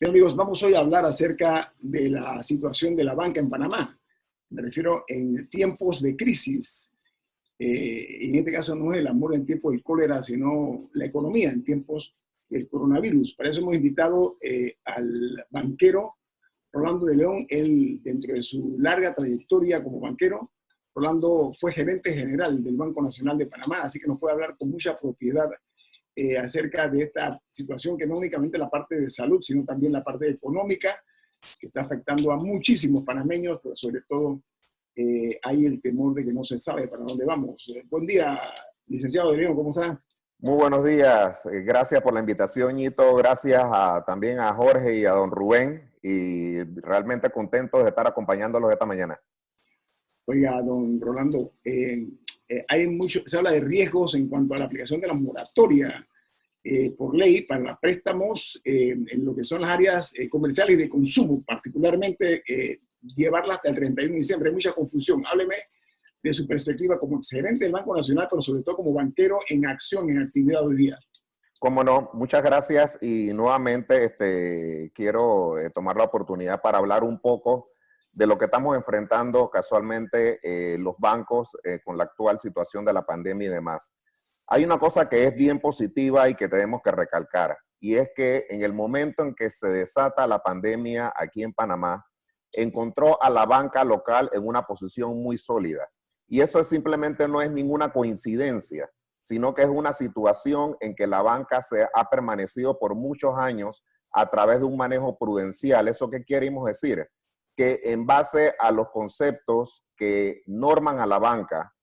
Bien, amigos, vamos hoy a hablar acerca de la situación de la banca en Panamá. Me refiero en tiempos de crisis. En este caso no es el amor en tiempos del cólera, sino la economía en tiempos del coronavirus. Para eso hemos invitado al banquero Rolando de León. Él, dentro de su larga trayectoria como banquero, Rolando fue gerente general del Banco Nacional de Panamá, así que nos puede hablar con mucha propiedad acerca de esta situación que no únicamente la parte de salud, sino también la parte económica, que está afectando a muchísimos panameños, pero sobre todo hay el temor de que no se sabe para dónde vamos. Buen día, licenciado de León, ¿cómo está? Muy buenos días, gracias por la invitación, Ñito, gracias también a Jorge y a don Rubén, y realmente contentos de estar acompañándolos esta mañana. Oiga, don Rolando, hay mucho, se habla de riesgos en cuanto a la aplicación de la moratoria por ley para préstamos en lo que son las áreas comerciales y de consumo, particularmente llevarla hasta el 31 de diciembre. Hay mucha confusión. Hábleme de su perspectiva como gerente del Banco Nacional, pero sobre todo como banquero en acción, en actividad hoy día. Cómo no, muchas gracias y nuevamente quiero tomar la oportunidad para hablar un poco de lo que estamos enfrentando casualmente los bancos con la actual situación de la pandemia y demás. Hay una cosa que es bien positiva y que tenemos que recalcar, y es que en el momento en que se desata la pandemia aquí en Panamá, encontró a la banca local en una posición muy sólida. Y eso simplemente no es ninguna coincidencia, sino que es una situación en que la banca se ha permanecido por muchos años a través de un manejo prudencial. ¿Eso qué queremos decir? Que en base a los conceptos que norman a la banca,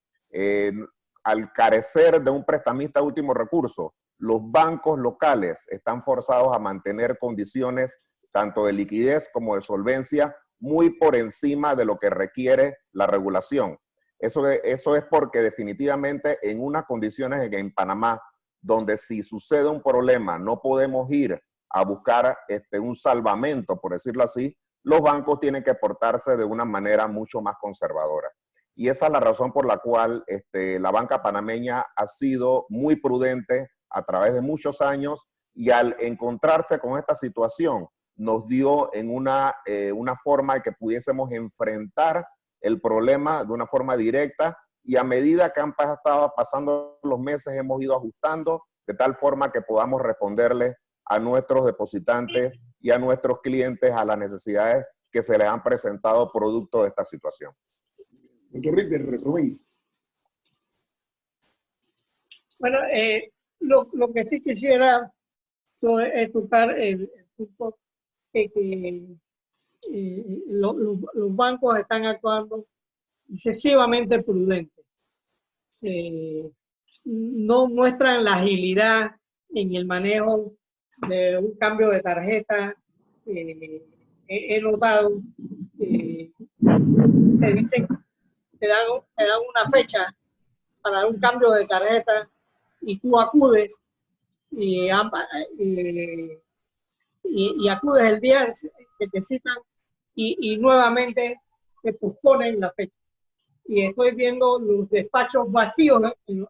al carecer de un prestamista de último recurso, los bancos locales están forzados a mantener condiciones tanto de liquidez como de solvencia muy por encima de lo que requiere la regulación. Eso es porque definitivamente en unas condiciones en Panamá, donde si sucede un problema no podemos ir a buscar un salvamento, por decirlo así, los bancos tienen que portarse de una manera mucho más conservadora. Y esa es la razón por la cual la banca panameña ha sido muy prudente a través de muchos años, y al encontrarse con esta situación nos dio en una forma de que pudiésemos enfrentar el problema de una forma directa, y a medida que han estado pasando los meses hemos ido ajustando de tal forma que podamos responderle a nuestros depositantes y a nuestros clientes a las necesidades que se les han presentado producto de esta situación. Doctor Ritter, Rubén. Bueno, lo que sí quisiera es tocar el punto de que los bancos están actuando excesivamente prudentes. No muestran la agilidad en el manejo de un cambio de tarjeta. He notado que te dicen, te dan una fecha para un cambio de tarjeta y tú acudes y acudes el día que te citan y nuevamente te posponen la fecha. Y estoy viendo los despachos vacíos en los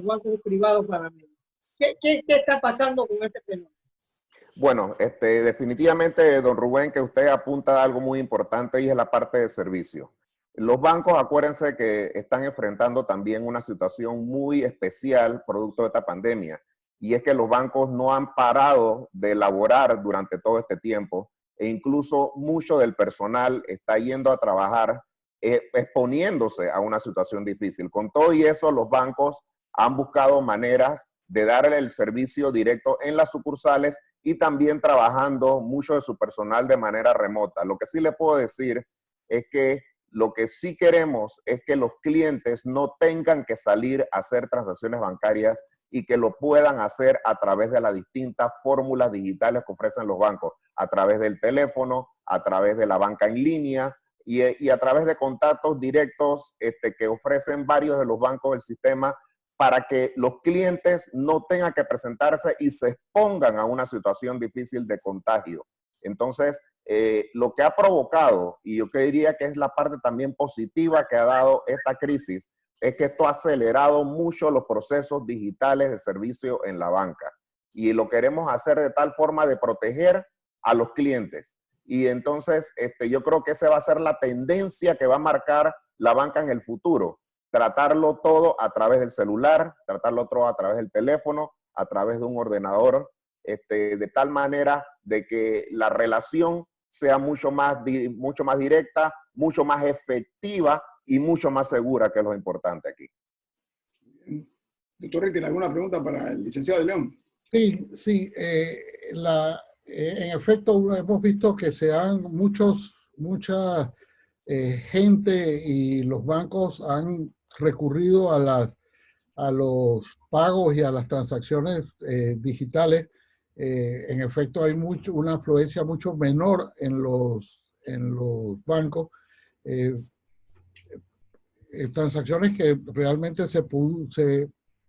bancos privados para mí. ¿Qué está pasando con este fenómeno? Bueno, definitivamente, don Rubén, que usted apunta a algo muy importante, y es la parte de servicio. Los bancos, acuérdense que están enfrentando también una situación muy especial producto de esta pandemia, y es que los bancos no han parado de elaborar durante todo este tiempo, e incluso mucho del personal está yendo a trabajar exponiéndose a una situación difícil. Con todo y eso, los bancos han buscado maneras de darle el servicio directo en las sucursales y también trabajando mucho de su personal de manera remota. Lo que sí le puedo decir es que lo que sí queremos es que los clientes no tengan que salir a hacer transacciones bancarias y que lo puedan hacer a través de las distintas fórmulas digitales que ofrecen los bancos, a través del teléfono, a través de la banca en línea y a través de contactos directos que ofrecen varios de los bancos del sistema, para que los clientes no tengan que presentarse y se expongan a una situación difícil de contagio. Entonces, lo que ha provocado, y yo que diría que es la parte también positiva que ha dado esta crisis, es que esto ha acelerado mucho los procesos digitales de servicio en la banca. y lo queremos hacer de tal forma de proteger a los clientes. Y entonces yo creo que esa va a ser la tendencia que va a marcar la banca en el futuro. Tratarlo todo a través del celular, tratarlo todo a través del teléfono, a través de un ordenador, de tal manera de que la relación sea mucho más directa, mucho más efectiva y mucho más segura, que es lo importante aquí. Doctor, ¿tiene alguna pregunta para el licenciado de León? Sí, sí. En efecto, hemos visto que mucha gente y los bancos han recurrido a los pagos y a las transacciones digitales. En efecto, hay una afluencia mucho menor en los bancos. Transacciones que realmente se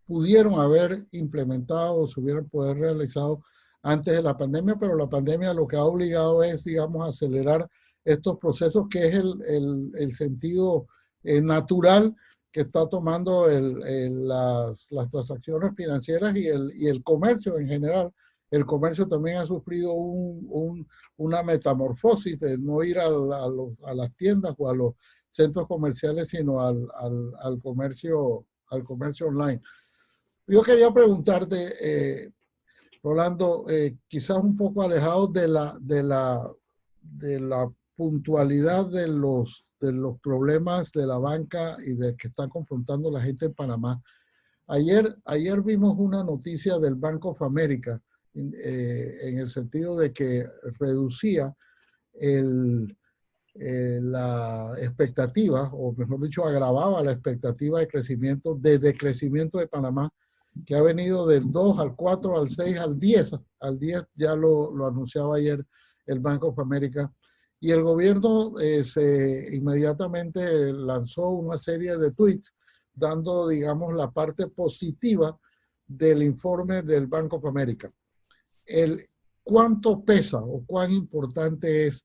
pudieron haber implementado o se hubieran podido realizado antes de la pandemia, pero la pandemia lo que ha obligado es, digamos, a acelerar estos procesos, que es el sentido natural que está tomando las transacciones financieras y el comercio en general. El comercio también ha sufrido una metamorfosis de no ir a las tiendas o a los centros comerciales, sino al comercio online. Yo quería preguntarte, Rolando, quizás un poco alejado de la puntualidad de los problemas de la banca y de que están confrontando la gente en Panamá. Ayer vimos una noticia del Bank of America en el sentido de que reducía la expectativa, o mejor dicho, agravaba la expectativa de decrecimiento de Panamá, que ha venido del 2 al 4, al 6, al 10. Al 10 ya lo anunciaba ayer el Bank of America. Y el gobierno inmediatamente lanzó una serie de tweets dando, digamos, la parte positiva del informe del Bank of America. ¿Cuánto pesa o cuán importante es,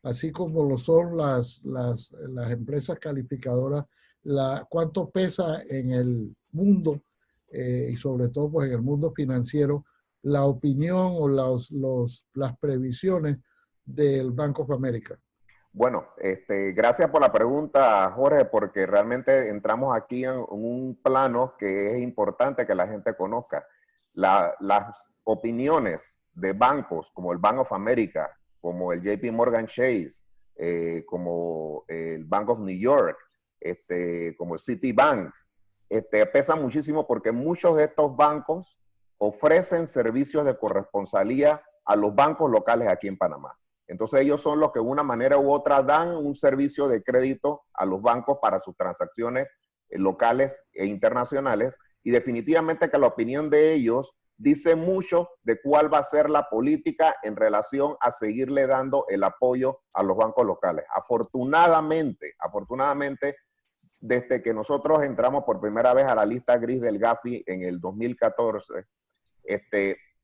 así como lo son las empresas calificadoras, cuánto pesa en el mundo y sobre todo pues, en el mundo financiero, la opinión o las previsiones del Bank of America? Bueno, gracias por la pregunta, Jorge, porque realmente entramos aquí en un plano que es importante que la gente conozca. Las opiniones de bancos como el Bank of America, como el JP Morgan Chase, como el Bank of New York, como el Citibank, pesan muchísimo porque muchos de estos bancos ofrecen servicios de corresponsalía a los bancos locales aquí en Panamá. Entonces ellos son los que de una manera u otra dan un servicio de crédito a los bancos para sus transacciones locales e internacionales, y definitivamente que la opinión de ellos dice mucho de cuál va a ser la política en relación a seguirle dando el apoyo a los bancos locales. Afortunadamente, desde que nosotros entramos por primera vez a la lista gris del Gafi en el 2014,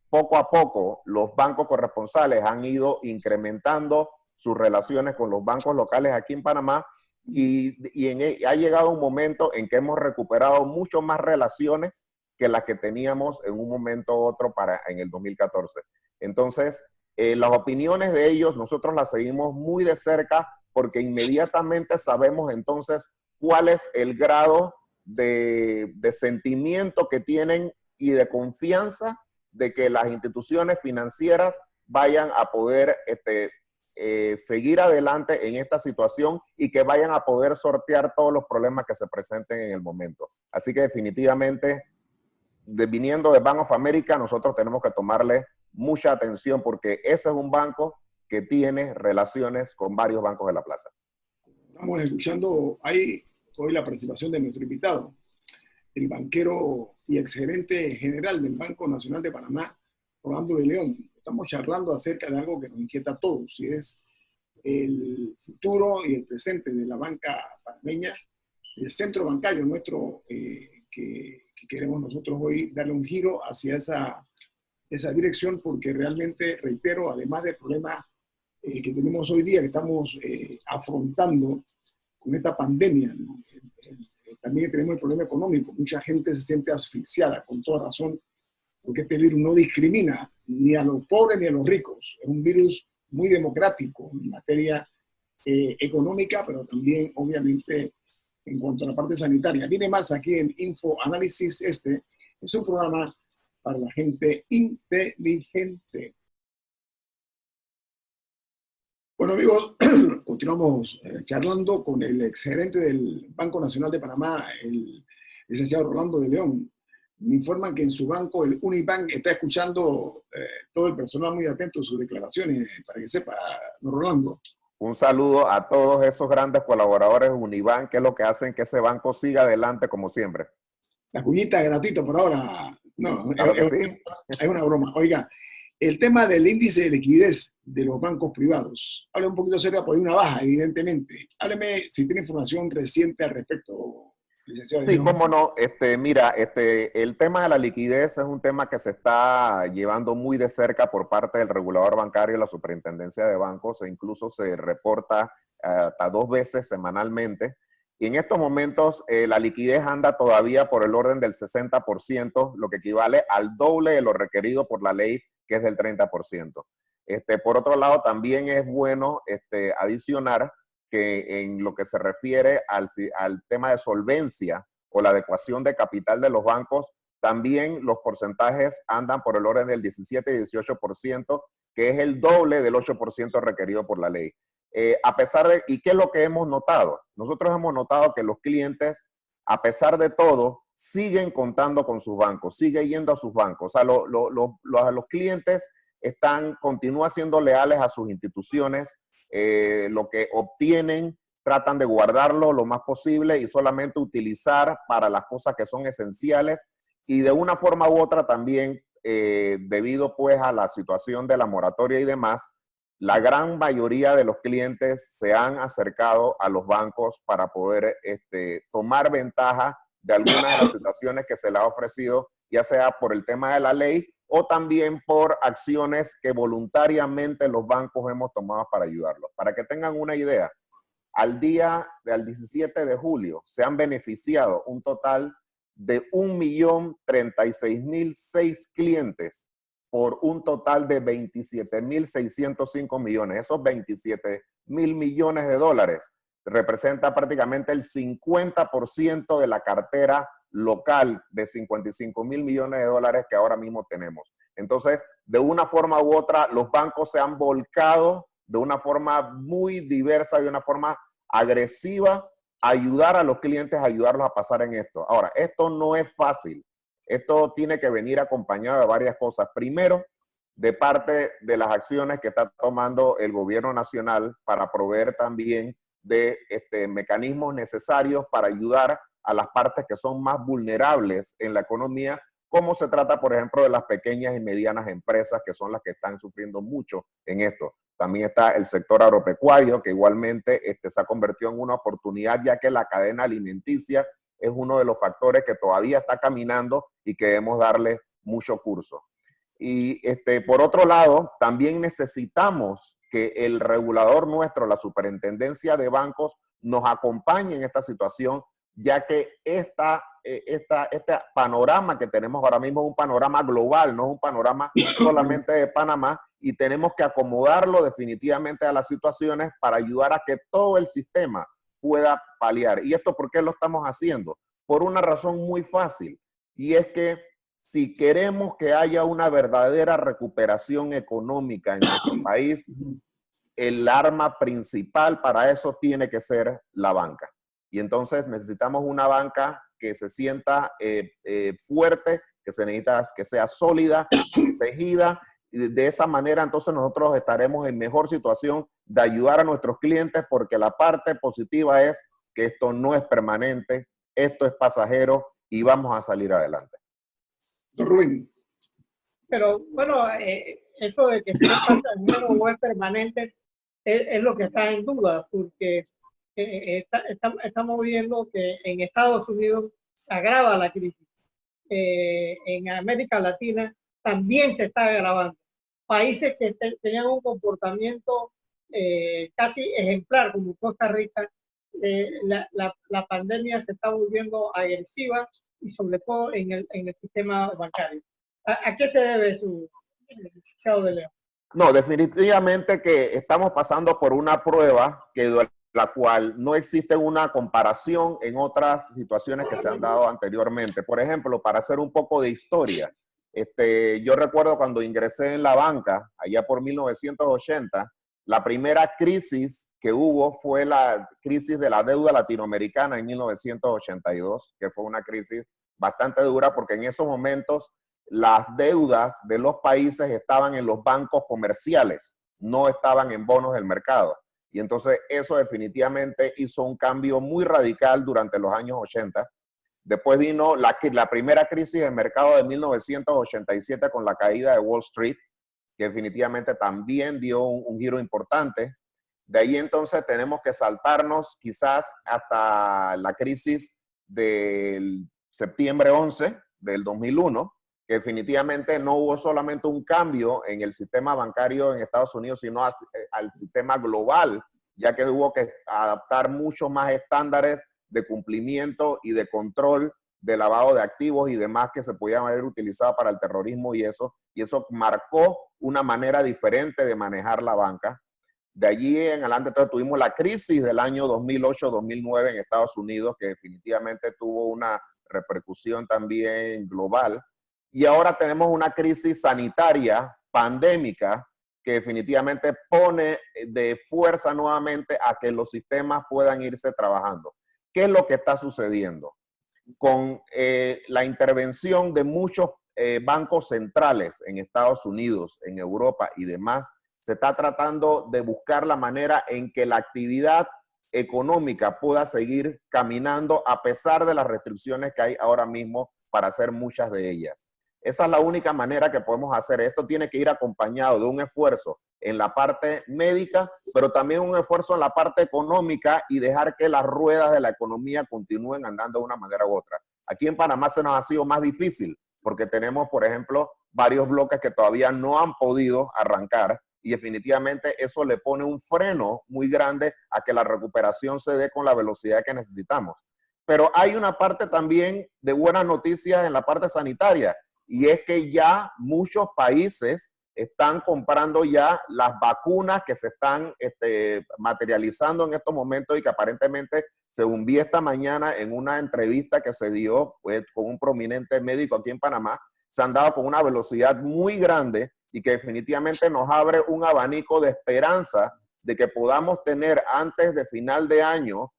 poco a poco los bancos corresponsales han ido incrementando sus relaciones con los bancos locales aquí en Panamá, y ha llegado un momento en que hemos recuperado mucho más relaciones que las que teníamos en un momento u otro en el 2014. Entonces, las opiniones de ellos nosotros las seguimos muy de cerca porque inmediatamente sabemos entonces cuál es el grado de sentimiento que tienen y de confianza de que las instituciones financieras vayan a poder seguir adelante en esta situación y que vayan a poder sortear todos los problemas que se presenten en el momento. Así que definitivamente, viniendo de Bank of America, nosotros tenemos que tomarle mucha atención porque ese es un banco que tiene relaciones con varios bancos de la plaza. Estamos escuchando hoy la participación de nuestro invitado, el banquero y exgerente general del Banco Nacional de Panamá, Rolando de León. Estamos charlando acerca de algo que nos inquieta a todos, y es el futuro y el presente de la banca panameña, el centro bancario nuestro, que queremos nosotros hoy darle un giro hacia esa dirección, porque realmente, reitero, además del problema que tenemos hoy día, que estamos afrontando con esta pandemia, ¿no? También tenemos el problema económico. Mucha gente se siente asfixiada, con toda razón, porque este virus no discrimina ni a los pobres ni a los ricos. Es un virus muy democrático en materia económica, pero también, obviamente, en cuanto a la parte sanitaria. Viene más aquí en Info Análisis. Este es un programa para la gente inteligente. Bueno, amigos, continuamos charlando con el exgerente del Banco Nacional de Panamá, el licenciado Rolando de León. Me informan que en su banco, el Unibank, está escuchando todo el personal muy atento a sus declaraciones, para que sepa, don Rolando. Un saludo a todos esos grandes colaboradores de Unibank, que es lo que hacen que ese banco siga adelante como siempre. La cuñita gratuita por ahora. No, Claro que sí. Es una broma. Oiga, el tema del índice de liquidez de los bancos privados. Hable un poquito serio, porque hay una baja, evidentemente. Hábleme si tiene información reciente al respecto, licenciado. Sí, cómo no. Mira, el tema de la liquidez es un tema que se está llevando muy de cerca por parte del regulador bancario y la superintendencia de bancos, e incluso se reporta hasta 2 veces semanalmente. Y en estos momentos la liquidez anda todavía por el orden del 60%, lo que equivale al doble de lo requerido por la ley, que es del 30%. Por otro lado, también es bueno adicionar que en lo que se refiere al tema de solvencia o la adecuación de capital de los bancos, también los porcentajes andan por el orden del 17 y 18%, que es el doble del 8% requerido por la ley. A pesar de, ¿y qué es lo que hemos notado? Nosotros hemos notado que los clientes, a pesar de todo, siguen contando con sus bancos, siguen yendo a sus bancos. O sea, los clientes continúan siendo leales a sus instituciones. Lo que obtienen, tratan de guardarlo lo más posible y solamente utilizar para las cosas que son esenciales. Y de una forma u otra también, debido pues a la situación de la moratoria y demás, la gran mayoría de los clientes se han acercado a los bancos para poder tomar ventaja de algunas de las situaciones que se les ha ofrecido, ya sea por el tema de la ley o también por acciones que voluntariamente los bancos hemos tomado para ayudarlos. Para que tengan una idea, al 17 de julio se han beneficiado un total de 1.036.006 clientes por un total de 27.605 millones. Esos 27.000 millones de dólares representa prácticamente el 50% de la cartera local de 55.000 millones de dólares que ahora mismo tenemos. Entonces, de una forma u otra, los bancos se han volcado de una forma muy diversa, de una forma agresiva, a ayudar a los clientes, a ayudarlos a pasar en esto. Ahora, esto no es fácil. Esto tiene que venir acompañado de varias cosas. Primero, de parte de las acciones que está tomando el gobierno nacional para proveer también de mecanismos necesarios para ayudar a las partes que son más vulnerables en la economía, como se trata, por ejemplo, de las pequeñas y medianas empresas, que son las que están sufriendo mucho en esto. También está el sector agropecuario, que igualmente se ha convertido en una oportunidad, ya que la cadena alimenticia es uno de los factores que todavía está caminando y que debemos darle mucho curso. Y por otro lado, también necesitamos que el regulador nuestro, la superintendencia de bancos, nos acompañe en esta situación, ya que este panorama que tenemos ahora mismo es un panorama global, no es un panorama solamente de Panamá, y tenemos que acomodarlo definitivamente a las situaciones para ayudar a que todo el sistema pueda paliar. ¿Y esto por qué lo estamos haciendo? Por una razón muy fácil, y es que si queremos que haya una verdadera recuperación económica en nuestro país, el arma principal para eso tiene que ser la banca. Y entonces necesitamos una banca que se sienta fuerte, que se necesita que sea sólida, protegida. Y de esa manera entonces nosotros estaremos en mejor situación de ayudar a nuestros clientes, porque la parte positiva es que esto no es permanente, esto es pasajero y vamos a salir adelante. Don Rubén. Pero bueno, eso de que sea pasajero o es permanente es lo que está en duda, porque estamos viendo que en Estados Unidos se agrava la crisis. En América Latina también se está agravando. Países que tenían un comportamiento casi ejemplar, como Costa Rica, la pandemia se está volviendo agresiva, y sobre todo en el sistema bancario. ¿A qué se debe su licenciado de León? No, definitivamente que estamos pasando por una prueba que la cual no existe una comparación en otras situaciones que se han dado anteriormente. Por ejemplo, para hacer un poco de historia, yo recuerdo cuando ingresé en la banca, allá por 1980, la primera crisis que hubo fue la crisis de la deuda latinoamericana en 1982, que fue una crisis bastante dura porque en esos momentos las deudas de los países estaban en los bancos comerciales, no estaban en bonos del mercado. Y entonces eso definitivamente hizo un cambio muy radical durante los años 80. Después vino la primera crisis del mercado de 1987 con la caída de Wall Street, que definitivamente también dio un giro importante. De ahí entonces tenemos que saltarnos quizás hasta la crisis del septiembre 11 del 2001, que definitivamente no hubo solamente un cambio en el sistema bancario en Estados Unidos, sino al sistema global, ya que hubo que adaptar muchos más estándares de cumplimiento y de control de lavado de activos y demás que se podían haber utilizado para el terrorismo y eso marcó una manera diferente de manejar la banca. De allí en adelante entonces, tuvimos la crisis del año 2008-2009 en Estados Unidos, que definitivamente tuvo una repercusión también global. Y ahora tenemos una crisis sanitaria, pandémica, que definitivamente pone de fuerza nuevamente a que los sistemas puedan irse trabajando. ¿Qué es lo que está sucediendo? Con la intervención de muchos bancos centrales en Estados Unidos, en Europa y demás, se está tratando de buscar la manera en que la actividad económica pueda seguir caminando a pesar de las restricciones que hay ahora mismo para hacer muchas de ellas. Esa es la única manera que podemos hacer. Esto tiene que ir acompañado de un esfuerzo en la parte médica, pero también un esfuerzo en la parte económica y dejar que las ruedas de la economía continúen andando de una manera u otra. Aquí en Panamá se nos ha sido más difícil porque tenemos, por ejemplo, varios bloques que todavía no han podido arrancar y definitivamente eso le pone un freno muy grande a que la recuperación se dé con la velocidad que necesitamos. Pero hay una parte también de buenas noticias en la parte sanitaria y es que ya muchos países están comprando ya las vacunas que se están materializando en estos momentos y que aparentemente, según vi esta mañana en una entrevista que se dio pues, con un prominente médico aquí en Panamá, se han dado con una velocidad muy grande y que definitivamente nos abre un abanico de esperanza de que podamos tener antes de final de año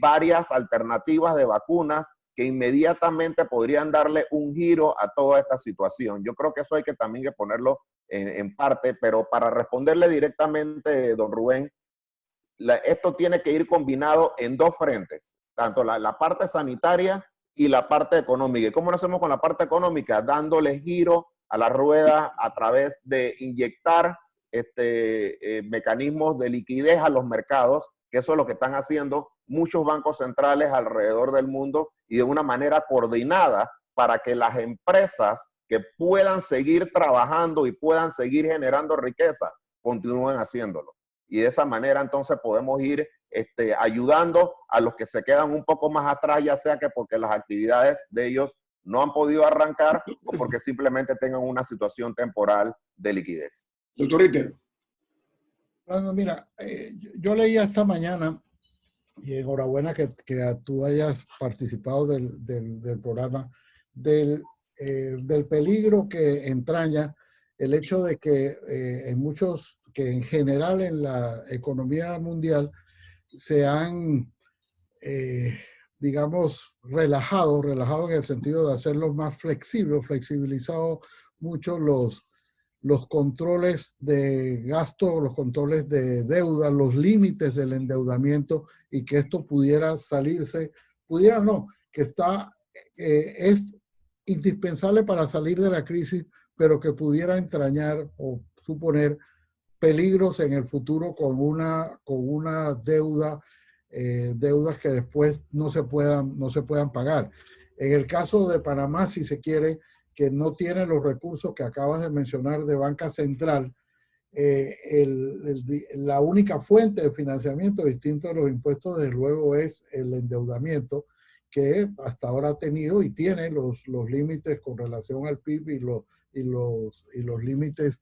varias alternativas de vacunas que inmediatamente podrían darle un giro a toda esta situación. Yo creo que eso hay que también que ponerlo en parte, pero para responderle directamente, don Rubén, esto tiene que ir combinado en dos frentes, tanto la parte sanitaria y la parte económica. ¿Y cómo lo hacemos con la parte económica? Dándole giro a la rueda a través de inyectar mecanismos de liquidez a los mercados, que eso es lo que están haciendo muchos bancos centrales alrededor del mundo y de una manera coordinada para que las empresas que puedan seguir trabajando y puedan seguir generando riqueza, continúen haciéndolo. Y de esa manera entonces podemos ir ayudando a los que se quedan un poco más atrás, ya sea que porque las actividades de ellos no han podido arrancar o porque simplemente tengan una situación temporal de liquidez. Doctor Ritter. Bueno, mira, yo leía esta mañana, y enhorabuena que tú hayas participado del programa, del peligro que entraña el hecho de que en general en la economía mundial se han, digamos, relajado en el sentido de hacerlos más flexibles, flexibilizado mucho los controles de gasto, los controles de deuda, los límites del endeudamiento y que esto pudiera salirse, pudiera no, que es indispensable para salir de la crisis, pero que pudiera entrañar o suponer peligros en el futuro con una deudas que después no se puedan pagar. En el caso de Panamá, si se quiere, que no tiene los recursos que acabas de mencionar de banca central, la única fuente de financiamiento distinto a los impuestos, desde luego, es el endeudamiento, que hasta ahora ha tenido y tiene los límites con relación al PIB y los límites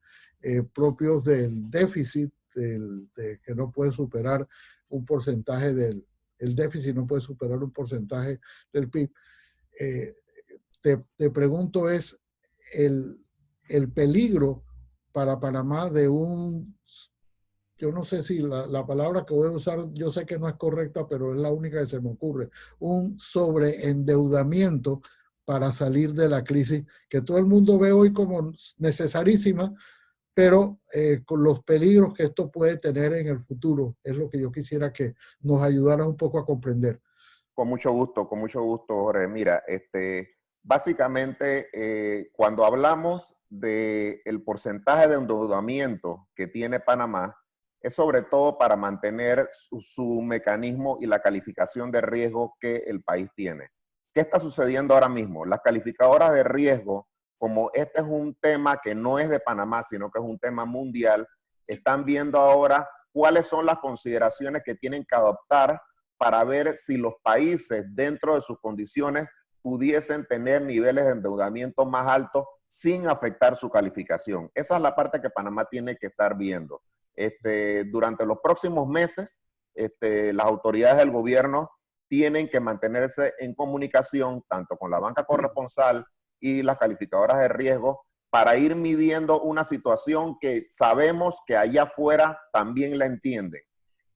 propios del déficit, que no puede superar un porcentaje el déficit no puede superar un porcentaje del PIB. Te pregunto, ¿es el peligro para Panamá de yo no sé si la palabra que voy a usar, yo sé que no es correcta, pero es la única que se me ocurre, un sobreendeudamiento para salir de la crisis, que todo el mundo ve hoy como necesarísima, pero con los peligros que esto puede tener en el futuro? Es lo que yo quisiera que nos ayudaras un poco a comprender. Con mucho gusto, Jorge. Mira, básicamente, cuando hablamos del porcentaje de endeudamiento que tiene Panamá, es sobre todo para mantener su mecanismo y la calificación de riesgo que el país tiene. ¿Qué está sucediendo ahora mismo? Las calificadoras de riesgo, como este es un tema que no es de Panamá, sino que es un tema mundial, están viendo ahora cuáles son las consideraciones que tienen que adoptar para ver si los países dentro de sus condiciones pudiesen tener niveles de endeudamiento más altos sin afectar su calificación. Esa es la parte que Panamá tiene que estar viendo. Durante los próximos meses, las autoridades del gobierno tienen que mantenerse en comunicación tanto con la banca corresponsal y las calificadoras de riesgo para ir midiendo una situación que sabemos que allá afuera también la entienden.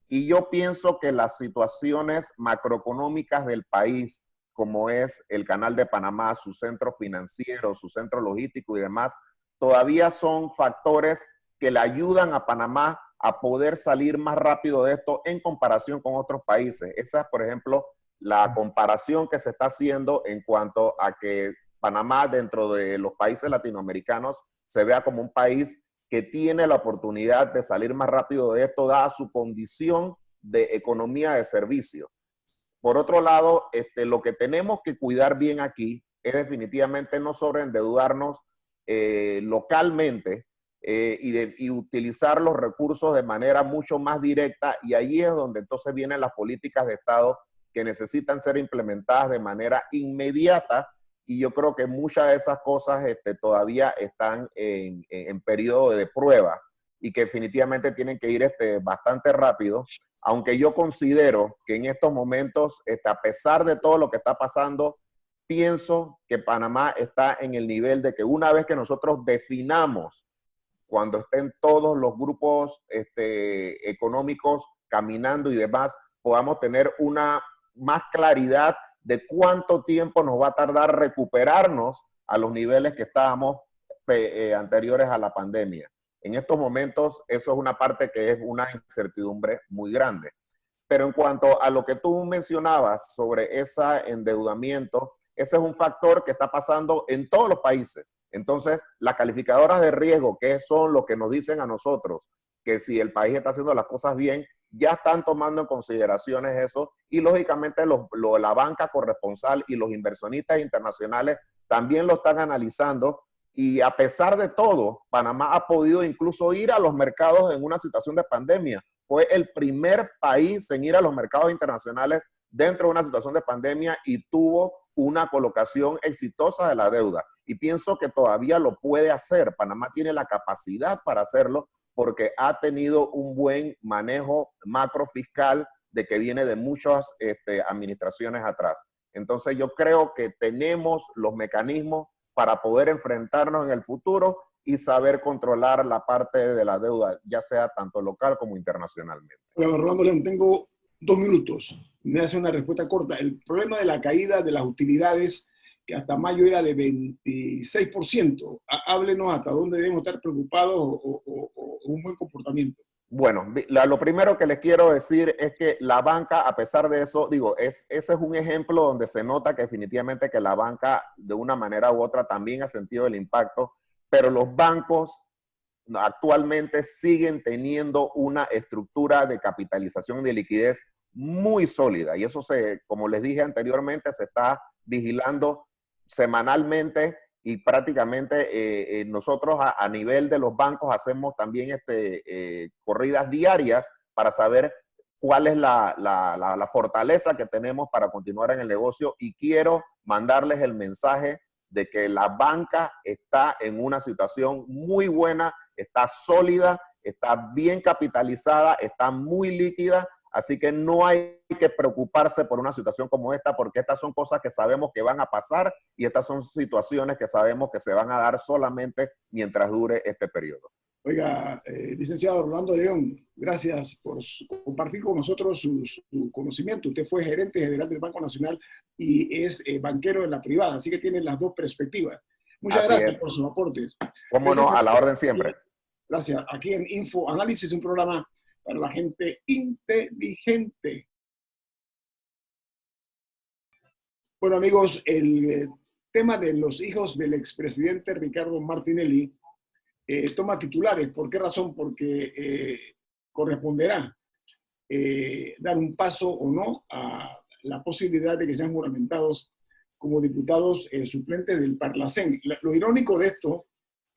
Y yo pienso que las situaciones macroeconómicas del país, como es el Canal de Panamá, su centro financiero, su centro logístico y demás, todavía son factores que le ayudan a Panamá a poder salir más rápido de esto en comparación con otros países. Esa es, por ejemplo, la comparación que se está haciendo en cuanto a que Panamá, dentro de los países latinoamericanos, se vea como un país que tiene la oportunidad de salir más rápido de esto, dada su condición de economía de servicio. Por otro lado, lo que tenemos que cuidar bien aquí es definitivamente no sobreendeudarnos localmente y utilizar los recursos de manera mucho más directa, y ahí es donde entonces vienen las políticas de Estado que necesitan ser implementadas de manera inmediata, y yo creo que muchas de esas cosas todavía están en periodo de prueba y que definitivamente tienen que ir bastante rápido, aunque yo considero que en estos momentos, a pesar de todo lo que está pasando, pienso que Panamá está en el nivel de que una vez que nosotros definamos, cuando estén todos los grupos económicos caminando y demás, podamos tener una más claridad de cuánto tiempo nos va a tardar recuperarnos a los niveles que estábamos anteriores a la pandemia. En estos momentos, eso es una parte que es una incertidumbre muy grande. Pero en cuanto a lo que tú mencionabas sobre ese endeudamiento, ese es un factor que está pasando en todos los países. Entonces, las calificadoras de riesgo, que son los que nos dicen a nosotros que si el país está haciendo las cosas bien, ya están tomando en consideraciones eso, y lógicamente la banca corresponsal y los inversionistas internacionales también lo están analizando, y a pesar de todo, Panamá ha podido incluso ir a los mercados en una situación de pandemia. Fue el primer país en ir a los mercados internacionales dentro de una situación de pandemia y tuvo una colocación exitosa de la deuda. Y pienso que todavía lo puede hacer. Panamá tiene la capacidad para hacerlo porque ha tenido un buen manejo macrofiscal de que viene de muchas administraciones atrás. Entonces yo creo que tenemos los mecanismos para poder enfrentarnos en el futuro y saber controlar la parte de la deuda, ya sea tanto local como internacionalmente. Bueno, Rolando León, tengo 2 minutos. Me hace una respuesta corta. El problema de la caída de las utilidades, que hasta mayo era de 26%. Háblenos hasta dónde debemos estar preocupados o un buen comportamiento. Bueno, lo primero que les quiero decir es que la banca, a pesar de eso, ese es un ejemplo donde se nota que definitivamente que la banca de una manera u otra también ha sentido el impacto, pero los bancos actualmente siguen teniendo una estructura de capitalización y de liquidez muy sólida, y eso como les dije anteriormente, se está vigilando semanalmente, y prácticamente nosotros a nivel de los bancos hacemos también corridas diarias para saber cuál es la fortaleza que tenemos para continuar en el negocio, y quiero mandarles el mensaje de que la banca está en una situación muy buena, está sólida, está bien capitalizada, está muy líquida, así que no hay que preocuparse por una situación como esta, porque estas son cosas que sabemos que van a pasar y estas son situaciones que sabemos que se van a dar solamente mientras dure este periodo. Oiga, licenciado Rolando León, gracias por compartir con nosotros su conocimiento. Usted fue gerente general del Banco Nacional y es banquero en la privada, así que tiene las dos perspectivas. Muchas gracias por sus aportes. Cómo no, a la orden siempre. Gracias. Aquí en Info Análisis, un programa para la gente inteligente. Bueno, amigos, el tema de los hijos del expresidente Ricardo Martinelli toma titulares. ¿Por qué razón? Porque corresponderá dar un paso o no a la posibilidad de que sean juramentados como diputados suplentes del Parlacén. Lo irónico de esto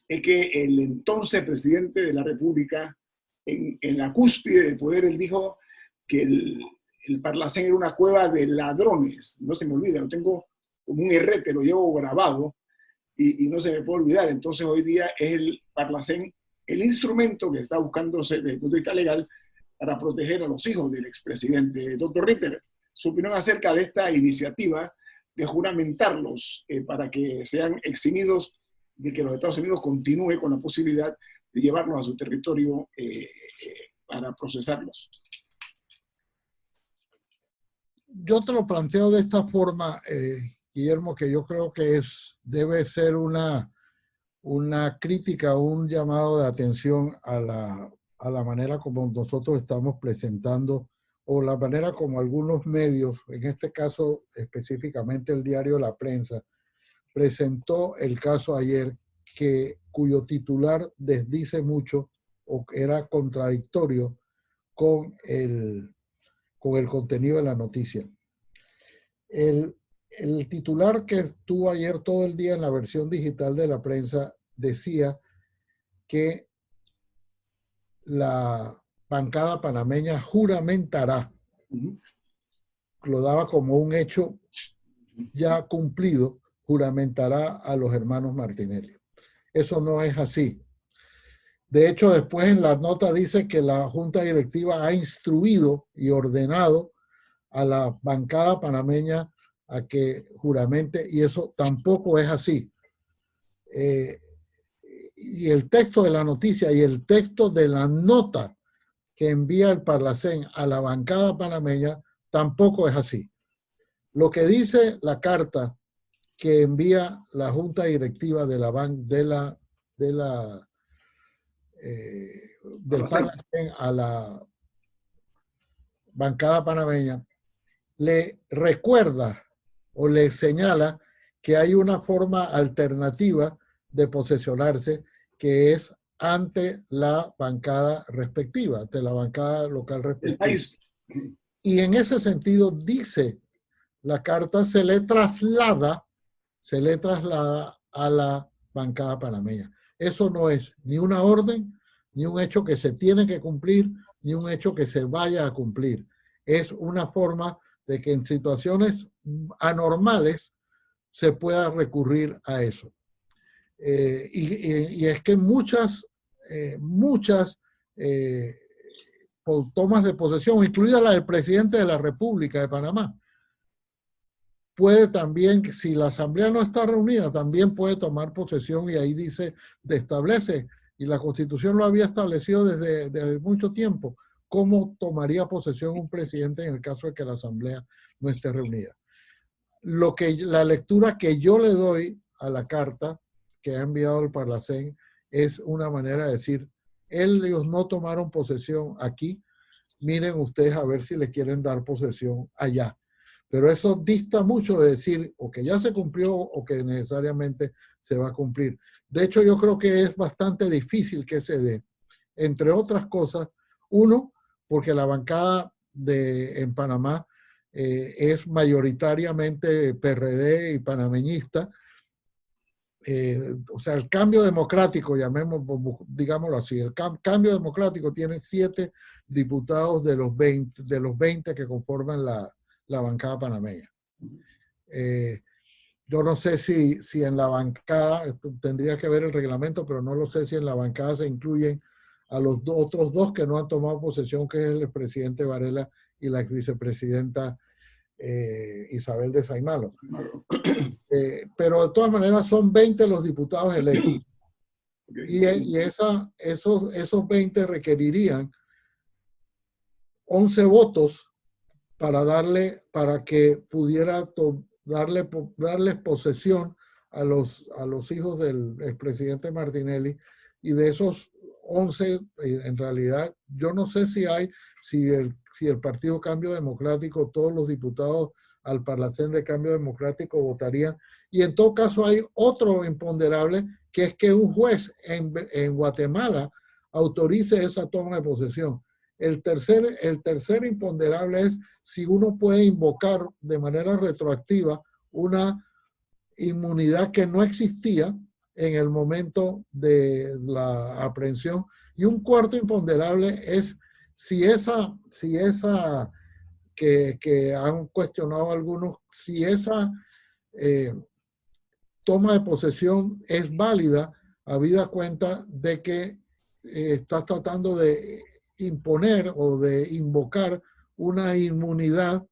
es que el entonces presidente de la República, en la cúspide del poder, él dijo que el Parlacén era una cueva de ladrones. No se me olvida, lo tengo como un herrete, lo llevo grabado y no se me puede olvidar. Entonces hoy día es el Parlacén el instrumento que está buscándose desde el punto de vista legal para proteger a los hijos del expresidente. Doctor Ritter, su opinión acerca de esta iniciativa de juramentarlos para que sean eximidos de que los Estados Unidos continúe con la posibilidad de llevarlos a su territorio para procesarlos. Yo te lo planteo de esta forma, Guillermo, que yo creo que debe ser una crítica, un llamado de atención a la manera como nosotros estamos presentando, o la manera como algunos medios, en este caso específicamente el diario La Prensa, presentó el caso ayer, cuyo titular desdice mucho o era contradictorio con el contenido de la noticia. El titular que estuvo ayer todo el día en la versión digital de La Prensa decía que la bancada panameña juramentará, lo daba como un hecho ya cumplido, juramentará a los hermanos Martinelli. Eso no es así. De hecho, después en la nota dice que la Junta Directiva ha instruido y ordenado a la bancada panameña a que juramente, y eso tampoco es así. Y el texto de la noticia y el texto de la nota que envía el Parlacén a la bancada panameña tampoco es así. Lo que dice la carta que envía la Junta Directiva de del Parlacén a la bancada panameña le recuerda o le señala que hay una forma alternativa de posesionarse, que es ante la bancada respectiva, ante la bancada local respectiva. Y en ese sentido, dice la carta, se le traslada a la bancada panameña. Eso no es ni una orden, ni un hecho que se tiene que cumplir, ni un hecho que se vaya a cumplir. Es una forma de que en situaciones anormales se pueda recurrir a eso. Y es que muchas tomas de posesión, incluida la del presidente de la República de Panamá, puede también, si la asamblea no está reunida, también puede tomar posesión, y ahí dice, establece, y la Constitución lo había establecido desde mucho tiempo, cómo tomaría posesión un presidente en el caso de que la asamblea no esté reunida. La lectura que yo le doy a la carta que ha enviado el Parlacén es una manera de decir, ellos no tomaron posesión aquí, miren ustedes a ver si le quieren dar posesión allá. Pero eso dista mucho de decir o que ya se cumplió o que necesariamente se va a cumplir. De hecho, yo creo que es bastante difícil que se dé, entre otras cosas. Uno, porque la bancada en Panamá es mayoritariamente PRD y panameñista. o sea, el cambio democrático, digámoslo así, el cambio democrático tiene 7 diputados de los 20 que conforman la bancada panameña. Yo no sé si en la bancada, tendría que ver el reglamento, pero no lo sé si en la bancada se incluyen a los otros 2 que no han tomado posesión, que es el presidente Varela y la vicepresidenta Isabel de Saimalo. Pero de todas maneras son 20 los diputados electos. Y esos 20 requerirían 11 votos para que pudiera darles posesión a los hijos del expresidente Martinelli, y de esos 11, en realidad, yo no sé si el Partido Cambio Democrático, todos los diputados al Parlacén de Cambio Democrático votarían, y en todo caso hay otro imponderable, que es que un juez en Guatemala autorice esa toma de posesión. El tercer imponderable es si uno puede invocar de manera retroactiva una inmunidad que no existía en el momento de la aprehensión. Y un cuarto imponderable es si esa que han cuestionado algunos, si esa toma de posesión es válida, habida cuenta de que estás tratando de imponer o de invocar una inmunidad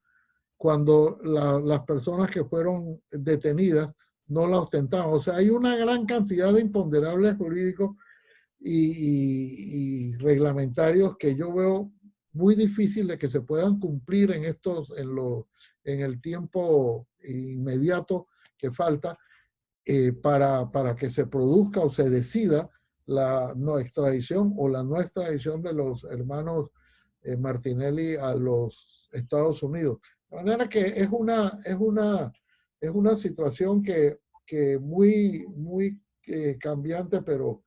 cuando las personas que fueron detenidas no la ostentaban. O sea, hay una gran cantidad de imponderables jurídicos y reglamentarios que yo veo muy difícil de que se puedan cumplir en el tiempo inmediato que falta para que se produzca o se decida la no extradición o la no extradición de los hermanos Martinelli a los Estados Unidos. De manera que es una situación que muy cambiante, pero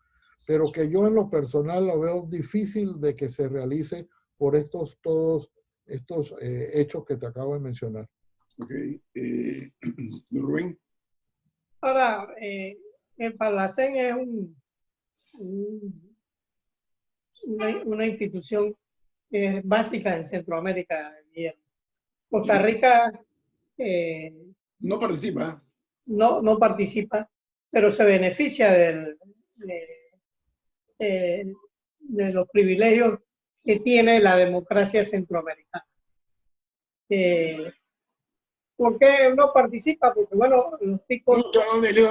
que yo en lo personal lo veo difícil de que se realice por todos estos hechos que te acabo de mencionar. Ok. Rubén. Ahora, el Parlacén es una institución básica en Centroamérica. Costa Rica no participa. No participa, pero se beneficia de los privilegios que tiene la democracia centroamericana. ¿Por qué no participa? Porque, bueno, los tipos...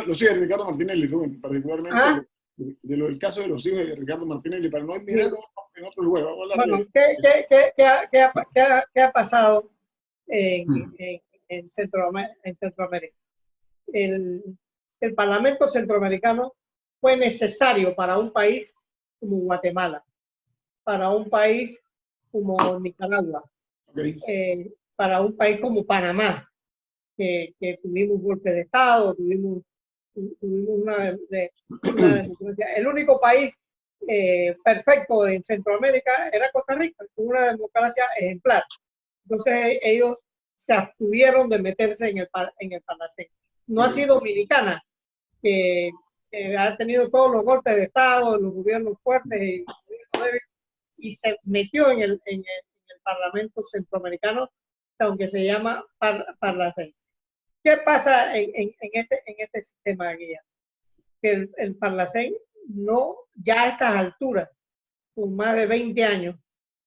Los hijos de Ricardo Martinelli, Rubén, particularmente del caso de los hijos de Ricardo Martinelli, para no mirarlo en otro lugar. Vamos a hablar ¿qué ha pasado en Centroamérica? El Parlamento Centroamericano fue necesario para un país como Guatemala, para un país como Nicaragua, para un país como Panamá, que tuvimos golpe de Estado, tuvimos una democracia. El único país perfecto en Centroamérica era Costa Rica, con una democracia ejemplar. Entonces ellos se abstuvieron de meterse en el Parlacén. No ha sido Dominicana, que ha tenido todos los golpes de Estado, los gobiernos fuertes y se metió en el Parlamento Centroamericano, aunque se llama Parlacén. ¿Qué pasa en este sistema de guía? Que el Parlacén ya a estas alturas, con más de 20 años,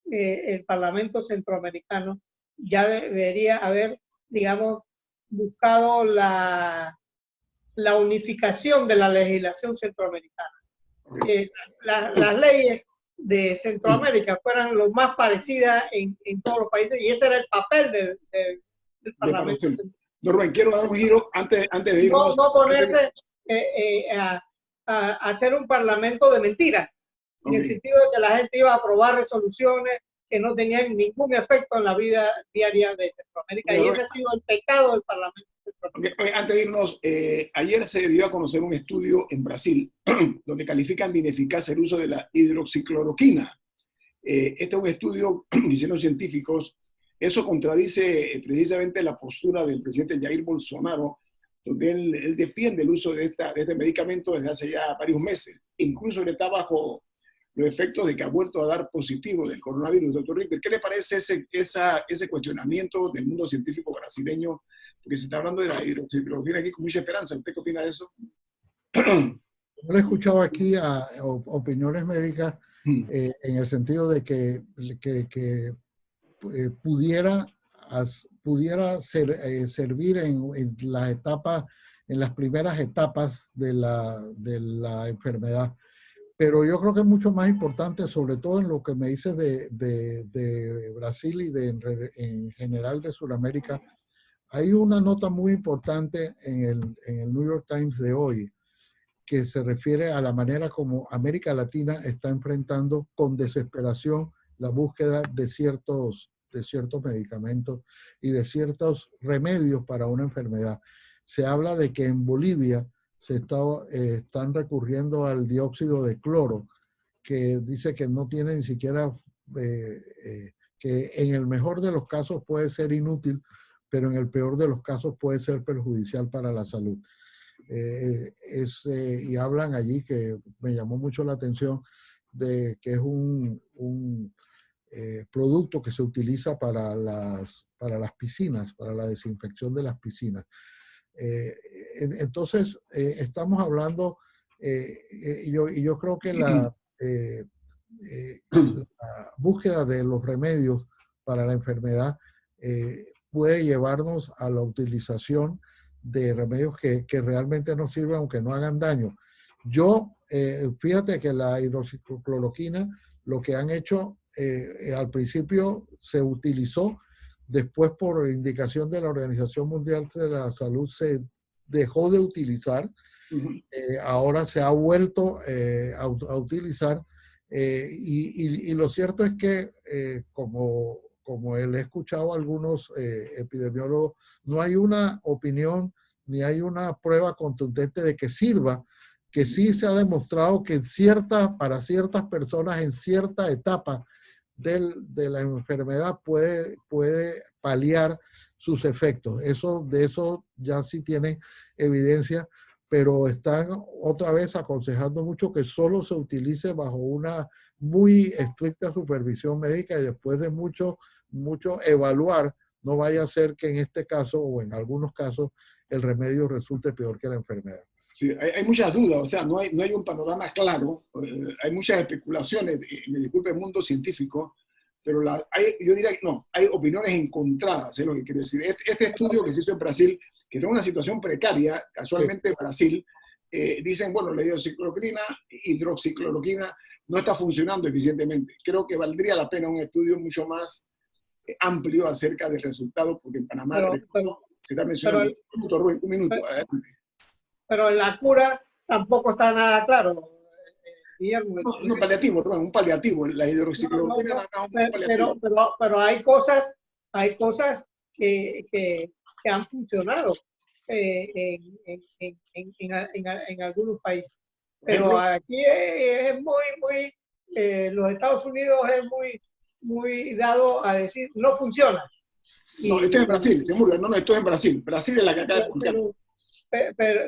el Parlamento Centroamericano ya debería haber, digamos, buscado la unificación de la legislación centroamericana. Las leyes de Centroamérica fueran lo más parecidas en todos los países, y ese era el papel del Parlamento. No, Rubén, quiero dar un giro antes de irnos. No ponerse a hacer un parlamento de mentiras, en el sentido de que la gente iba a aprobar resoluciones que no tenían ningún efecto en la vida diaria de Centroamérica, y ese ha sido el pecado del Parlamento Centroamericano. Antes de irnos, ayer se dio a conocer un estudio en Brasil donde califican de ineficaz el uso de la hidroxicloroquina. Este es un estudio que hicieron científicos. Eso contradice precisamente la postura del presidente Jair Bolsonaro donde él defiende el uso de este medicamento desde hace ya varios meses. Incluso él está bajo los efectos de que ha vuelto a dar positivo del coronavirus. Doctor Richter, ¿qué le parece ese cuestionamiento del mundo científico brasileño? Porque se está hablando de la hidroxicloroquina aquí con mucha esperanza. ¿Usted qué opina de eso? Yo he escuchado aquí a opiniones médicas en el sentido de que pudiera servir en las etapas, en las primeras etapas de la enfermedad. Pero yo creo que es mucho más importante, sobre todo en lo que me dices de Brasil y en general de Sudamérica. Hay una nota muy importante en el New York Times de hoy que se refiere a la manera como América Latina está enfrentando con desesperación la búsqueda de ciertos medicamentos y de ciertos remedios para una enfermedad. Se habla de que en Bolivia están recurriendo al dióxido de cloro, que dice que no tiene ni siquiera, que en el mejor de los casos puede ser inútil, pero en el peor de los casos puede ser perjudicial para la salud. Y hablan allí, que me llamó mucho la atención, de que es un producto que se utiliza para las piscinas, para la desinfección de las piscinas. Entonces, estamos hablando, y yo creo que la búsqueda de los remedios para la enfermedad puede llevarnos a la utilización de remedios que realmente nos sirven, aunque no hagan daño. Fíjate que la hidroxicloroquina, lo que han hecho, al principio se utilizó, después por indicación de la Organización Mundial de la Salud se dejó de utilizar, ahora se ha vuelto a utilizar, y lo cierto es que, como he escuchado a algunos epidemiólogos, no hay una opinión ni hay una prueba contundente de que sirva, que sí se ha demostrado que para ciertas personas en cierta etapa de la enfermedad puede paliar sus efectos. De eso ya sí tienen evidencia, pero están otra vez aconsejando mucho que solo se utilice bajo una muy estricta supervisión médica y después de mucho evaluar, no vaya a ser que en este caso o en algunos casos el remedio resulte peor que la enfermedad. Sí, hay muchas dudas, o sea, no hay un panorama claro, hay muchas especulaciones, me disculpe el mundo científico, pero yo diría que no, hay opiniones encontradas, es lo que quiero decir. Este estudio que se hizo en Brasil, que está en una situación precaria, casualmente Brasil, dicen, bueno, la hidroxicloroquina no está funcionando eficientemente. Creo que valdría la pena un estudio mucho más amplio acerca del resultado, porque en Panamá se está mencionando. Un minuto, adelante. Pero la cura tampoco está nada claro. Guillermo, no paliativo, Rubén, un paliativo. La hidroxicloroquina pero hay cosas que han funcionado en algunos países. Pero aquí es muy los Estados Unidos es muy dado a decir no funciona. No, esto es en Brasil, no, esto es en Brasil. Brasil es la que acaba de publicar.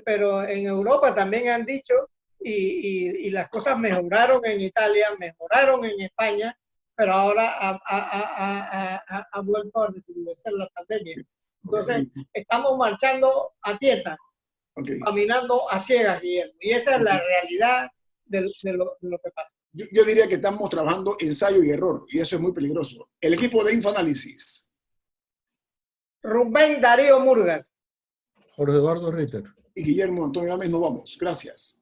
Pero en Europa también han dicho, y las cosas mejoraron en Italia, mejoraron en España, pero ahora ha vuelto a recrudecer la pandemia. Entonces, estamos marchando a tientas, caminando a ciegas, Guillermo. Y esa es la realidad de lo que pasa. Yo diría que estamos trabajando ensayo y error, y eso es muy peligroso. El equipo de Infoanálisis. Rubén Darío Murgas. Jorge Eduardo Ritter. Y Guillermo Antonio Gámez, nos vamos. Gracias.